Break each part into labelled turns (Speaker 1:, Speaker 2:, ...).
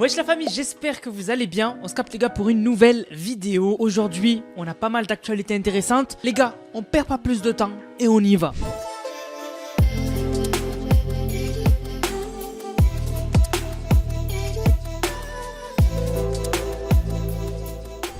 Speaker 1: Wesh la famille, j'espère que vous allez bien. On se capte les gars pour une nouvelle vidéo. Aujourd'hui, on a pas mal d'actualités intéressantes. Les gars, on perd pas plus de temps et on y va.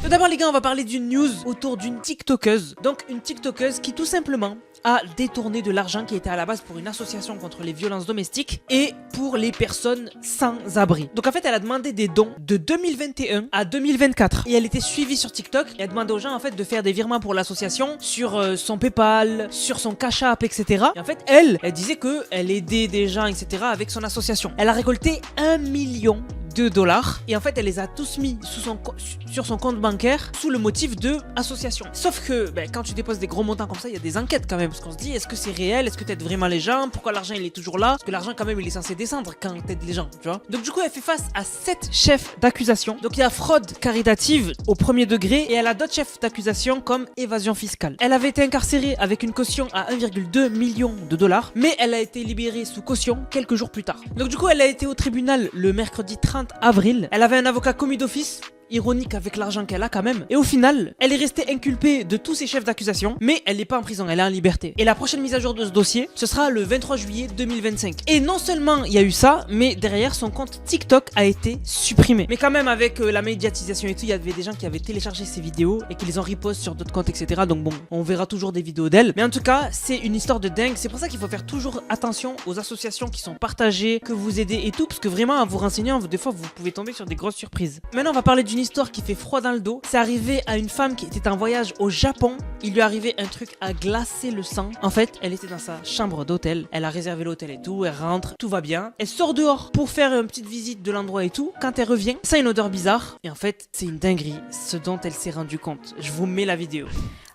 Speaker 1: Tout d'abord les gars, on va parler d'une news autour d'une TikTokeuse. Donc une TikTokeuse qui tout simplement a détourné de l'argent qui était à la base pour une association contre les violences domestiques et pour les personnes sans abri. Donc en fait elle a demandé des dons de 2021 à 2024 et elle était suivie sur TikTok et elle demandait aux gens en fait de faire des virements pour l'association sur son Paypal, sur son Cash App, etc. Et en fait elle disait que elle aidait des gens, etc. avec son association. Elle a récolté 1 million de dollars et en fait elle les a tous mis sur son compte bancaire sous le motif de association. Sauf que quand tu déposes des gros montants comme ça, il y a des enquêtes quand même parce qu'on se dit est-ce que c'est réel, est-ce que t'aides vraiment les gens, pourquoi l'argent il est toujours là, parce que l'argent quand même il est censé descendre quand t'aides les gens, tu vois. Donc du coup elle fait face à 7 chefs d'accusation. Donc il y a fraude caritative au premier degré et elle a d'autres chefs d'accusation comme évasion fiscale. Elle avait été incarcérée avec une caution à 1,2 million de dollars mais elle a été libérée sous caution quelques jours plus tard. Donc du coup elle a été au tribunal le mercredi 30 avril. Elle avait un avocat commis d'office, ironique avec l'argent qu'elle a quand même. Et au final, elle est restée inculpée de tous ses chefs d'accusation, mais elle n'est pas en prison, elle est en liberté. Et la prochaine mise à jour de ce dossier, ce sera le 23 juillet 2025. Et non seulement il y a eu ça, mais derrière son compte TikTok a été supprimé. Mais quand même avec la médiatisation et tout, il y avait des gens qui avaient téléchargé ces vidéos et qui les ont repost sur d'autres comptes, etc. Donc bon, on verra toujours des vidéos d'elle. Mais en tout cas, c'est une histoire de dingue. C'est pour ça qu'il faut faire toujours attention aux associations qui sont partagées, que vous aidez et tout, parce que vraiment en vous renseignant, des fois vous pouvez tomber sur des grosses surprises. Maintenant, on va parler d'une histoire qui fait froid dans le dos. C'est arrivé à une femme qui était en voyage au Japon. Il lui est arrivé un truc à glacer le sang. En fait, elle était dans sa chambre d'hôtel. Elle a réservé l'hôtel et tout. Elle rentre, tout va bien. Elle sort dehors pour faire une petite visite de l'endroit et tout. Quand elle revient, ça a une odeur bizarre. Et en fait, c'est une dinguerie, ce dont elle s'est rendue compte. Je vous mets la vidéo.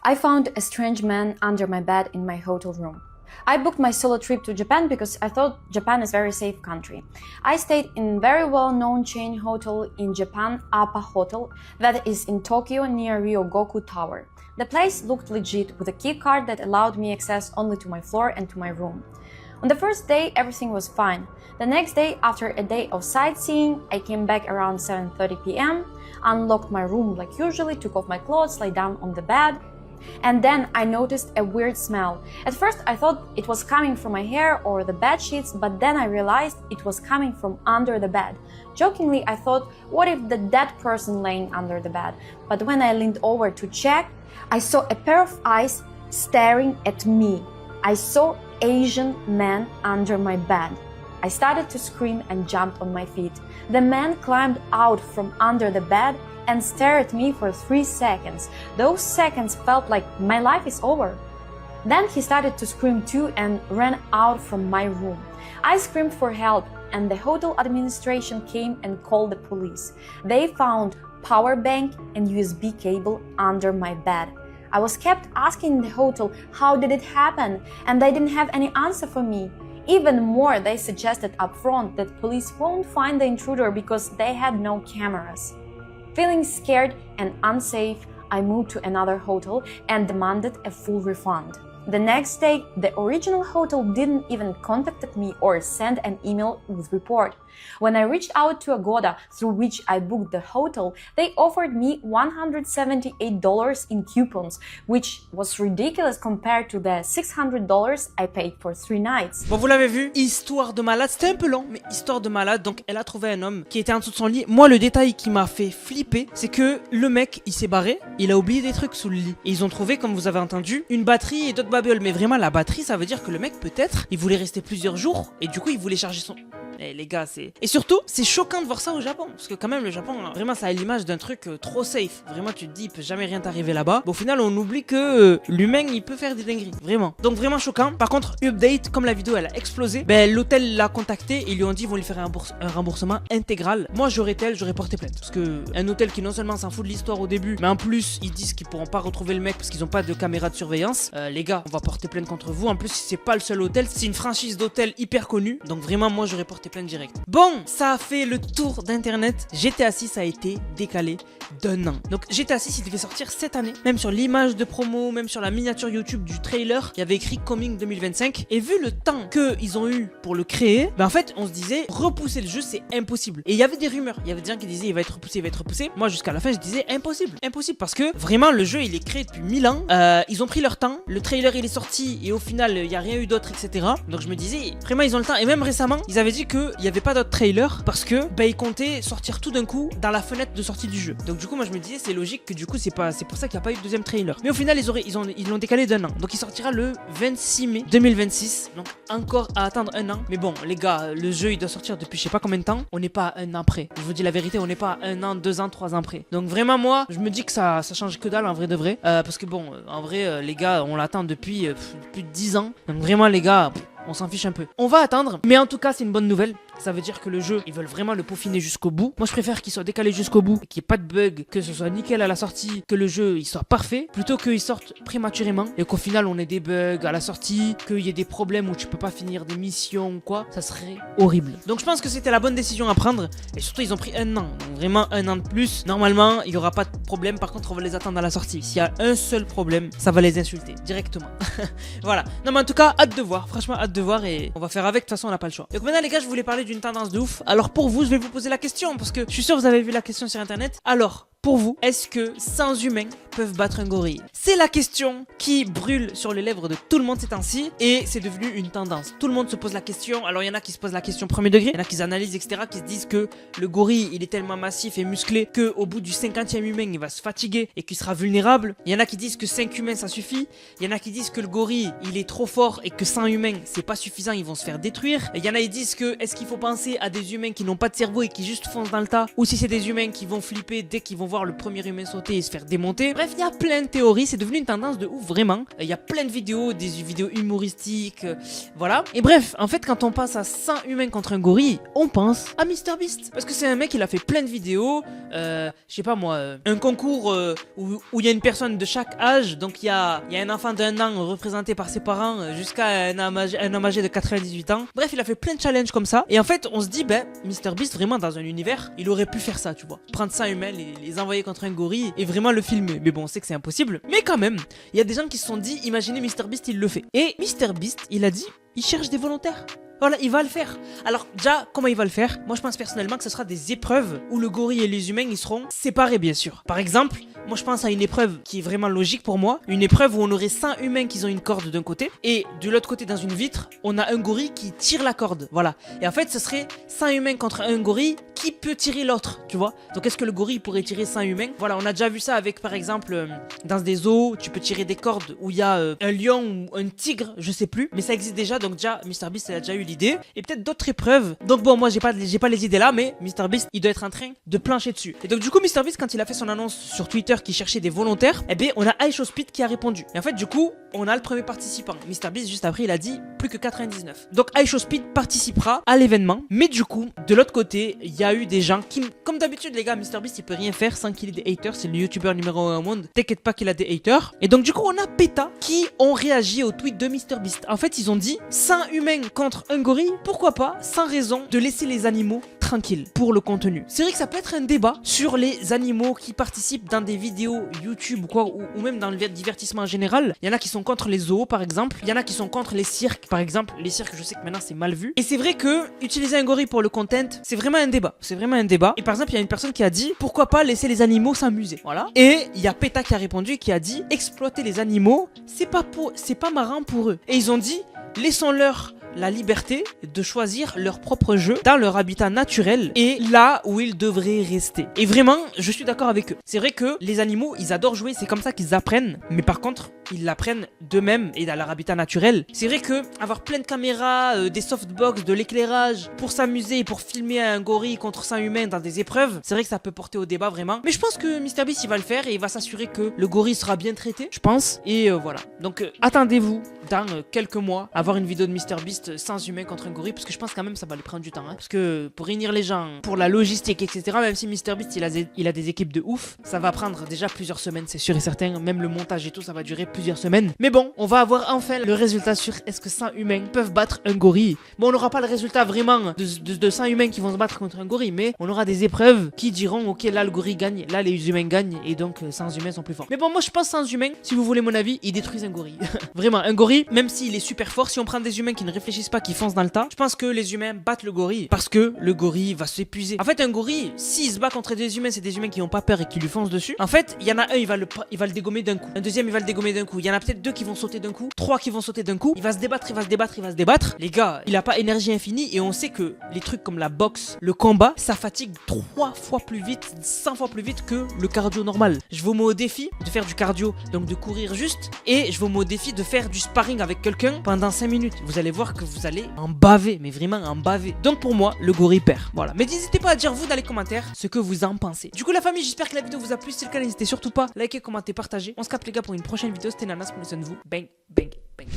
Speaker 2: I found a strange man under my bed in my hotel room. I booked my solo trip to Japan because I thought Japan is a very safe country. I stayed in very well-known chain hotel in Japan, Appa Hotel, that is in Tokyo near Ryogoku Tower. The place looked legit with a key card that allowed me access only to my floor and to my room. On the first day, everything was fine. The next day, after a day of sightseeing, I came back around 7:30 p.m., unlocked my room like usually, took off my clothes, lay down on the bed, and then I noticed a weird smell. At first I thought it was coming from my hair or the bed sheets, but then I realized it was coming from under the bed. Jokingly, I thought, what if the dead person laying under the bed? But when I leaned over to check, I saw a pair of eyes staring at me. I saw Asian man under my bed. I started to scream and jumped on my feet. The man climbed out from under the bed and stared at me for 3 seconds. Those seconds felt like my life is over. Then he started to scream too and ran out from my room. I screamed for help and the hotel administration came and called the police. They found power bank and USB cable under my bed. I was kept asking the hotel how did it happen and they didn't have any answer for me. Even more, they suggested up front that police won't find the intruder because they had no cameras. Feeling scared and unsafe, I moved to another hotel and demanded a full refund. The next day, the original hotel didn't even contact me or send an email with report. When I reached out to Agoda, through which I booked the hotel, they offered me $178 in coupons, which was ridiculous compared to the $600 I paid for 3 nights.
Speaker 1: Bon, vous l'avez vu, histoire de malade. C'était un peu long, mais histoire de malade. Donc elle a trouvé un homme qui était en dessous de son lit. Moi, le détail qui m'a fait flipper, c'est que le mec, il s'est barré, il a oublié des trucs sous le lit. Et ils ont trouvé, comme vous avez entendu, une batterie et d'autres babioles. Mais vraiment, la batterie, ça veut dire que le mec, peut-être, il voulait rester plusieurs jours et du coup, il voulait charger son... Eh les gars, c'est... Et surtout, c'est choquant de voir ça au Japon. Parce que quand même, le Japon, vraiment, ça a l'image d'un truc trop safe. Vraiment, tu te dis, il peut jamais rien t'arriver là-bas. Bon, au final, on oublie que l'humain, il peut faire des dingueries. Vraiment. Donc, vraiment choquant. Par contre, update, comme la vidéo, elle a explosé, l'hôtel l'a contacté et ils lui ont dit, ils vont lui faire un remboursement intégral. Moi, j'aurais porté plainte. Parce que un hôtel qui non seulement s'en fout de l'histoire au début, mais en plus, ils disent qu'ils pourront pas retrouver le mec parce qu'ils ont pas de caméra de surveillance. Les gars, on va porter plainte contre vous. En plus, c'est pas le seul hôtel. C'est une franchise d'hôtel hyper connue. Donc, vraiment, moi, j'aurais porté porter plainte direct. Bon, ça a fait le tour d'internet. GTA 6 a été décalé d'1 an. Donc GTA 6 il devait sortir cette année. Même sur l'image de promo, même sur la miniature YouTube du trailer, il y avait écrit Coming 2025. Et vu le temps qu'ils ont eu pour le créer, en fait on se disait repousser le jeu c'est impossible. Et il y avait des rumeurs, il y avait des gens qui disaient il va être repoussé, il va être repoussé. Moi jusqu'à la fin je disais impossible, impossible parce que vraiment le jeu il est créé depuis 1000 ans. Ils ont pris leur temps, le trailer il est sorti et au final il n'y a rien eu d'autre, etc. Donc je me disais vraiment ils ont le temps. Et même récemment ils avaient dit qu'il n'y avait pas d'autre trailer parce que ils comptaient sortir tout d'un coup dans la fenêtre de sortie du jeu. Donc du coup moi je me disais c'est logique que du coup c'est pour ça qu'il n'y a pas eu de deuxième trailer. Mais au final ils l'ont décalé d'1 an. Donc il sortira le 26 mai 2026. Donc encore à attendre 1 an. Mais bon les gars, le jeu il doit sortir depuis je sais pas combien de temps. On n'est pas à 1 an près. Je vous dis la vérité, on n'est pas à 1 an, 2 ans, 3 ans près. Donc vraiment moi je me dis que ça change que dalle en vrai de vrai. Parce que bon en vrai les gars on l'attend depuis plus de 10 ans. Donc vraiment les gars on s'en fiche un peu. On va attendre, mais en tout cas c'est une bonne nouvelle. Ça veut dire que le jeu, ils veulent vraiment le peaufiner jusqu'au bout. Moi je préfère qu'il soit décalé jusqu'au bout, qu'il n'y ait pas de bug, que ce soit nickel à la sortie, que le jeu il soit parfait, plutôt qu'il sorte prématurément et qu'au final on ait des bugs à la sortie, qu'il y ait des problèmes où tu peux pas finir des missions ou quoi. Ça serait horrible. Donc je pense que c'était la bonne décision à prendre. Et surtout ils ont pris 1 an, donc vraiment 1 an de plus. Normalement il n'y aura pas de problème, par contre on va les attendre à la sortie. S'il y a un seul problème, ça va les insulter directement. Voilà. Non mais en tout cas hâte de voir, franchement hâte de voir et on va faire avec, de toute façon on n'a pas le choix. Donc maintenant les gars je voulais parler d'une tendance de ouf. Alors pour vous je vais vous poser la question parce que je suis sûr que vous avez vu la question sur internet. Alors pour vous, est-ce que 100 humains peuvent battre un gorille? C'est la question qui brûle sur les lèvres de tout le monde ces temps-ci et c'est devenu une tendance. Tout le monde se pose la question. Alors il y en a qui se posent la question premier degré, il y en a qui analysent etc, qui se disent que le gorille il est tellement massif et musclé que au bout du 50e humain il va se fatiguer et qu'il sera vulnérable. Il y en a qui disent que 5 humains ça suffit. Il y en a qui disent que le gorille il est trop fort et que 100 humains c'est pas suffisant, ils vont se faire détruire. Et il y en a qui disent que est-ce qu'il faut penser à des humains qui n'ont pas de cerveau et qui juste foncent dans le tas, ou si c'est des humains qui vont flipper dès qu'ils vont voir le premier humain sauter et se faire démonter. Bref, il y a plein de théories, c'est devenu une tendance de ouf vraiment. Il y a plein de vidéos, des vidéos humoristiques, voilà. Et bref, en fait quand on pense à 100 humains contre un gorille, on pense à MrBeast. Parce que c'est un mec, il a fait plein de vidéos, je sais pas moi, un concours où il y a une personne de chaque âge, donc il y a un enfant d'1 an représenté par ses parents jusqu'à un homme âgé de 98 ans. Bref, il a fait plein de challenges comme ça. Et en fait, on se dit, MrBeast vraiment dans un univers, il aurait pu faire ça, tu vois. Prendre 100 humains, les envoyer contre un gorille et vraiment le filmer. Mais bon, on sait que c'est impossible. Mais quand même, il y a des gens qui se sont dit, imaginez MrBeast, il le fait. Et MrBeast, il a dit, il cherche des volontaires. Voilà, il va le faire. Alors déjà, comment il va le faire? Moi je pense personnellement que ce sera des épreuves où le gorille et les humains ils seront séparés bien sûr. Par exemple, moi je pense à une épreuve qui est vraiment logique pour moi. Une épreuve où on aurait 100 humains qui ont une corde d'un côté et de l'autre côté dans une vitre, on a un gorille qui tire la corde. Voilà. Et en fait ce serait 100 humains contre un gorille qui peut tirer l'autre, tu vois. Donc est-ce que le gorille pourrait tirer 100 humains? Voilà, on a déjà vu ça avec par exemple dans des zoos, tu peux tirer des cordes où il y a un lion ou un tigre, je sais plus. Mais ça existe déjà, donc déjà MrBeast a déjà eu l'idée et peut-être d'autres épreuves. Donc bon, moi j'ai pas les idées là, mais MrBeast il doit être en train de plancher dessus. Et donc du coup MrBeast quand il a fait son annonce sur Twitter qu'il cherchait des volontaires, eh bien on a iShowSpeed qui a répondu. Et en fait du coup on a le premier participant. MrBeast juste après il a dit plus que 99. Donc iShowSpeed participera à l'événement. Mais du coup de l'autre côté il y a eu des gens qui, comme d'habitude les gars, MrBeast il peut rien faire sans qu'il ait des haters. C'est le youtubeur numéro 1 au monde. T'inquiète pas qu'il a des haters. Et donc du coup on a PETA qui ont réagi au tweet de MrBeast. En fait ils ont dit 100 humains contre un gorille, pourquoi pas, sans raison de laisser les animaux tranquilles pour le contenu. C'est vrai que ça peut être un débat sur les animaux qui participent dans des vidéos YouTube ou quoi, ou même dans le divertissement en général. Il y en a qui sont contre les zoos par exemple, il y en a qui sont contre les cirques par exemple. Les cirques je sais que maintenant c'est mal vu. Et c'est vrai que utiliser un gorille pour le content, c'est vraiment un débat. C'est vraiment un débat. Et par exemple il y a une personne qui a dit pourquoi pas laisser les animaux s'amuser. Voilà. Et il y a PETA qui a répondu et qui a dit exploiter les animaux, c'est pas marrant pour eux. Et ils ont dit laissons-leur la liberté de choisir leur propre jeu dans leur habitat naturel et là où ils devraient rester. Et vraiment, je suis d'accord avec eux. C'est vrai que les animaux, ils adorent jouer, c'est comme ça qu'ils apprennent. Mais par contre, ils l'apprennent d'eux-mêmes et dans leur habitat naturel. C'est vrai que avoir plein de caméras, des softbox, de l'éclairage pour s'amuser et pour filmer un gorille contre 100 humains dans des épreuves, c'est vrai que ça peut porter au débat vraiment. Mais je pense que MrBeast il va le faire et il va s'assurer que le gorille sera bien traité, je pense. Et voilà. Donc attendez-vous dans quelques mois à voir une vidéo de MrBeast juste 100 humains contre un gorille, parce que je pense quand même ça va lui prendre du temps, hein. Parce que pour réunir les gens, pour la logistique, etc., même si MrBeast il a des équipes de ouf, ça va prendre déjà plusieurs semaines, c'est sûr et certain. Même le montage et tout, ça va durer plusieurs semaines. Mais bon, on va avoir enfin le résultat sur est-ce que 100 humains peuvent battre un gorille. Bon, on n'aura pas le résultat vraiment de 100 humains qui vont se battre contre un gorille, mais on aura des épreuves qui diront ok, là le gorille gagne, là les humains gagnent, et donc 100 humains sont plus forts. Mais bon, moi je pense 100 humains, si vous voulez mon avis, ils détruisent un gorille. Vraiment, un gorille, même s'il est super fort, si on prend des humains qui ne réfléchissent pas, qui foncent dans le tas, je pense que les humains battent le gorille parce que le gorille va s'épuiser. En fait, un gorille, s'il se bat contre des humains, c'est des humains qui n'ont pas peur et qui lui foncent dessus. En fait, il y en a un, il va le dégommer d'un coup. Un deuxième, il va le dégommer d'un coup. Il y en a peut-être deux qui vont sauter d'un coup, trois qui vont sauter d'un coup. Il va se débattre, il va se débattre, il va se débattre. Les gars, il a pas énergie infinie et on sait que les trucs comme la boxe, le combat, ça fatigue 3 fois plus vite, 100 fois plus vite que le cardio normal. Je vous mets au défi de faire du cardio, donc de courir juste, et je vous mets au défi de faire du sparring avec quelqu'un pendant 5 minutes. Vous allez voir que vous allez en baver, mais vraiment en baver. Donc pour moi, le gorille perd. Voilà. Mais n'hésitez pas à dire vous dans les commentaires ce que vous en pensez. Du coup la famille, j'espère que la vidéo vous a plu. Si c'est le cas, n'hésitez surtout pas à liker, commenter, partager. On se capte les gars pour une prochaine vidéo. C'était Nanas, prenez soin de vous. Bang, bang, bang.